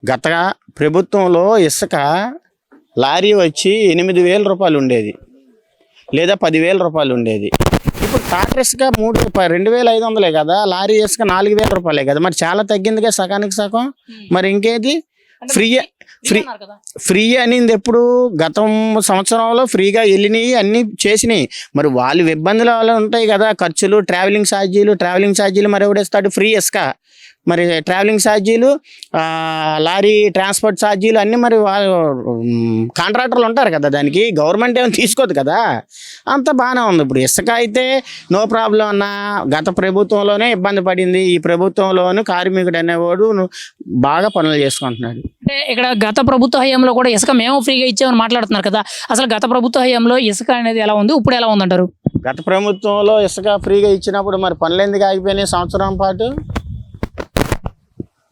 గత ప్రభుత్వంలో ఇసుక లారీ వచ్చి 8,000 రూపాయలు ఉండేది, లేదా 10,000 రూపాయలు ఉండేది. ఇప్పుడు టాటర్ ఇసుక 2,500 కదా, లారీ ఇసుక 4,000 రూపాయలే కదా. మరి చాలా తగ్గిందిగా, సగానికి సగం. మరి ఇంకేది ఫ్రీ ఫ్రీ ఫ్రీ అనింది ఎప్పుడు? గతం సంవత్సరంలో ఫ్రీగా వెళ్ళినాయి, అన్నీ చేసినాయి. మరి వాళ్ళు ఇబ్బందులు వాళ్ళు ఉంటాయి కదా, ఖర్చులు, ట్రావెలింగ్ ఛార్జీలు మరి ఎవడేస్తాడు? ఫ్రీ ఇసుక మరి ట్రావెలింగ్ ఛార్జీలు, లారీ ట్రాన్స్పోర్ట్ ఛార్జీలు అన్నీ మరి వాళ్ళు కాంట్రాక్టర్లు ఉంటారు కదా, దానికి గవర్నమెంట్ ఏమైనా తీసుకోదు కదా. అంత బాగానే ఉంది. ఇప్పుడు ఇసుక అయితే నో ప్రాబ్లం అన్న. గత ప్రభుత్వంలోనే ఇబ్బంది పడింది, ఈ ప్రభుత్వంలోనూ కార్మికుడు అనేవాడు బాగా పనులు చేసుకుంటున్నాడు. అంటే ఇక్కడ గత ప్రభుత్వ హయాంలో కూడా ఇసుక మేము ఫ్రీగా ఇచ్చామని మాట్లాడుతున్నారు కదా. అసలు గత ప్రభుత్వ హయాంలో ఇసుక అనేది ఎలా ఉంది, ఇప్పుడు ఎలా ఉందంటారు? గత ప్రభుత్వంలో ఇసుక ఫ్రీగా ఇచ్చినప్పుడు మరి పనులు ఎందుకు ఆగిపోయినాయి? సంవత్సరం పాటు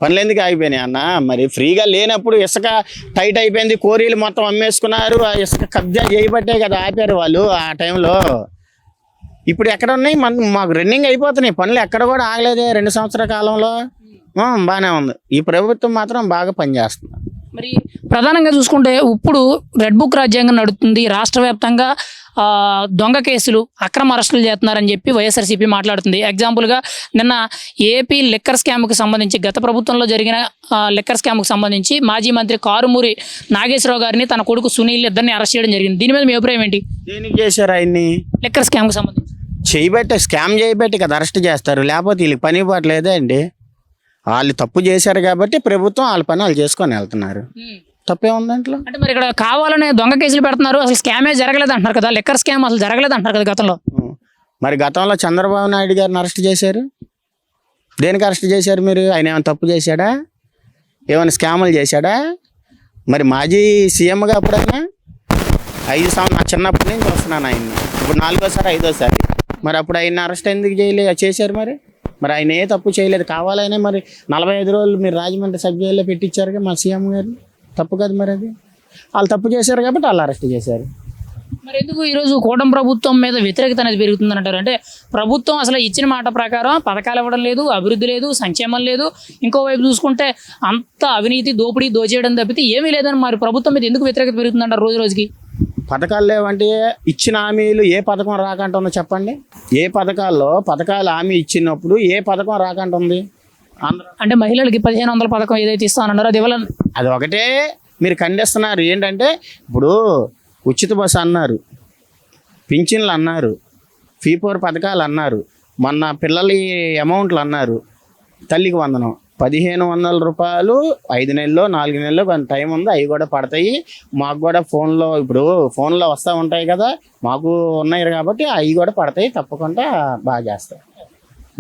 పనులు ఎందుకు ఆగిపోయినాయి అన్న? మరి ఫ్రీగా లేనప్పుడు ఇసుక టైట్ అయిపోయింది, కోరీలు మొత్తం అమ్మేసుకున్నారు, ఆ ఇసుక కబ్జా చేయబట్టే కదా ఆపారు వాళ్ళు ఆ టైంలో. ఇప్పుడు ఎక్కడ ఉన్నాయి? మాకు రన్నింగ్ అయిపోతున్నాయి పనులు, ఎక్కడ కూడా ఆగలేదే 2 సంవత్సరాల కాలంలో. బాగానే ఉంది. ఈ ప్రభుత్వం మాత్రం బాగా పనిచేస్తుంది. మరి ప్రధానంగా చూసుకుంటే ఇప్పుడు రెడ్ బుక్ రాజ్యాంగం నడుస్తుంది, రాష్ట్ర వ్యాప్తంగా దొంగ కేసులు, అక్రమ అరెస్టులు చేస్తున్నారని చెప్పి వైఎస్ఆర్సీపీ మాట్లాడుతుంది. ఎగ్జాంపుల్గా నిన్న ఏపీ లిక్కర్ స్కామ్కి సంబంధించి, గత ప్రభుత్వంలో జరిగిన లిక్కర్ స్కామ్కి సంబంధించి మాజీ మంత్రి కారుమూరి నాగేశ్వరరావు గారిని తన కొడుకు సునీల్ ఇద్దరిని అరెస్ట్ చేయడం జరిగింది. దీని మీద మీ అభిప్రాయం ఏంటి? దేనికి చేశారు ఆయన్ని? లిక్కర్ స్కామ్కి సంబంధించి స్కామ్ చేయబట్టి కదా అరెస్ట్ చేస్తారు, లేకపోతే వీళ్ళకి పని పట్టలేదే అండి. వాళ్ళు తప్పు చేశారు కాబట్టి ప్రభుత్వం వాళ్ళ పని వాళ్ళు చేసుకొని వెళ్తున్నారు. తప్పే ఉంది దాంట్లో. అంటే మరి ఇక్కడ కావాలనే దొంగ కేసులు పెడుతున్నారు, అసలు స్కామే జరగలేదు అంటున్నారు కదా, లిక్కర్ స్కామ్ అసలు జరగలేదు అంటున్నారు కదా గతంలో. మరి గతంలో చంద్రబాబు నాయుడు గారిని అరెస్ట్ చేశారు, దేనికి అరెస్ట్ చేశారు మీరు? ఆయన ఏమైనా తప్పు చేశాడా? ఏమైనా స్కాములు చేశాడా? మరి మాజీ సీఎంగా అప్పుడైనా 5 సంవత్సరాలు, నా చిన్నప్పటి నుంచి వస్తున్నాను ఆయన్ని, ఇప్పుడు 4వ సారి 5వ సారి. మరి అప్పుడు ఆయన అరెస్ట్ ఎందుకు చేశారు? మరి ఆయన ఏ తప్పు చేయలేదు, కావాలనే మరి 45 రోజులు మీరు రాజమండ్రి సబ్ జైల్లో పెట్టించారుగా మా సీఎం గారు. తప్పు కదా మరి అది. వాళ్ళు తప్పు చేశారు కాబట్టి వాళ్ళు అరెస్ట్ చేశారు. మరి ఎందుకు ఈరోజు కూటమి ప్రభుత్వం మీద వ్యతిరేకత అనేది పెరుగుతుందని అంటారు? అంటే ప్రభుత్వం అసలు ఇచ్చిన మాట ప్రకారం పథకాలు ఇవ్వడం లేదు, అభివృద్ధి లేదు, సంక్షేమం లేదు. ఇంకోవైపు చూసుకుంటే అంత అవినీతి, దోపిడీ, దోచేయడం తప్పితే ఏమీ లేదని మరి ప్రభుత్వం మీద ఎందుకు వ్యతిరేకత పెరుగుతుందంటారు రోజు రోజుకి? పథకాలు లేవంటే ఇచ్చిన హామీలు ఏ పథకం రాకంటుందో చెప్పండి. ఏ పథకాలు హామీ ఇచ్చినప్పుడు ఏ పథకం రాకంటుంది? అంటే మహిళలకి 1,500 పథకం ఏదైతే ఇస్తానన్నారో అది ఇవ్వాలని, అది ఒకటే మీరు ఖండిస్తున్నారు. ఏంటంటే ఇప్పుడు ఉచిత బస్సు అన్నారు, పింఛన్లు అన్నారు, ఫీ4 పథకాలు అన్నారు, మొన్న పిల్లల అమౌంట్లు అన్నారు, తల్లికి వందనం 1,500 రూపాయలు 5 నెలల్లో 4 నెలల్లో కొంత టైం ఉంది, అవి కూడా పడతాయి. మాకు కూడా ఫోన్లో వస్తూ ఉంటాయి కదా, మాకు ఉన్నాయి కాబట్టి అవి కూడా పడతాయి, తప్పకుండా బాగా చేస్తాయి.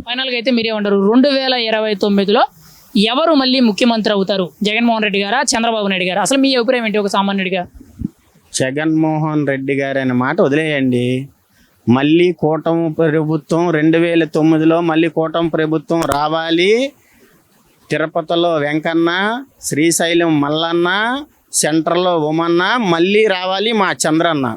ఫైనల్గా అయితే మీరేమంటారు, 2029లో ఎవరు మళ్ళీ ముఖ్యమంత్రి అవుతారు? జగన్మోహన్ రెడ్డి గారా, చంద్రబాబు నాయుడు గారా? అసలు మీ అభిప్రాయం ఏంటి ఒక సామాన్యుడిగా? జగన్మోహన్ రెడ్డి గారు అనే మాట వదిలేయండి. మళ్ళీ కూటమి ప్రభుత్వం 2009లో మళ్ళీ కూటమి ప్రభుత్వం రావాలి. తిరుపతిలో వెంకన్న, శ్రీశైలం మల్లన్న, సెంటర్లో ఉమన్న మళ్ళీ రావాలి మా చంద్రన్న.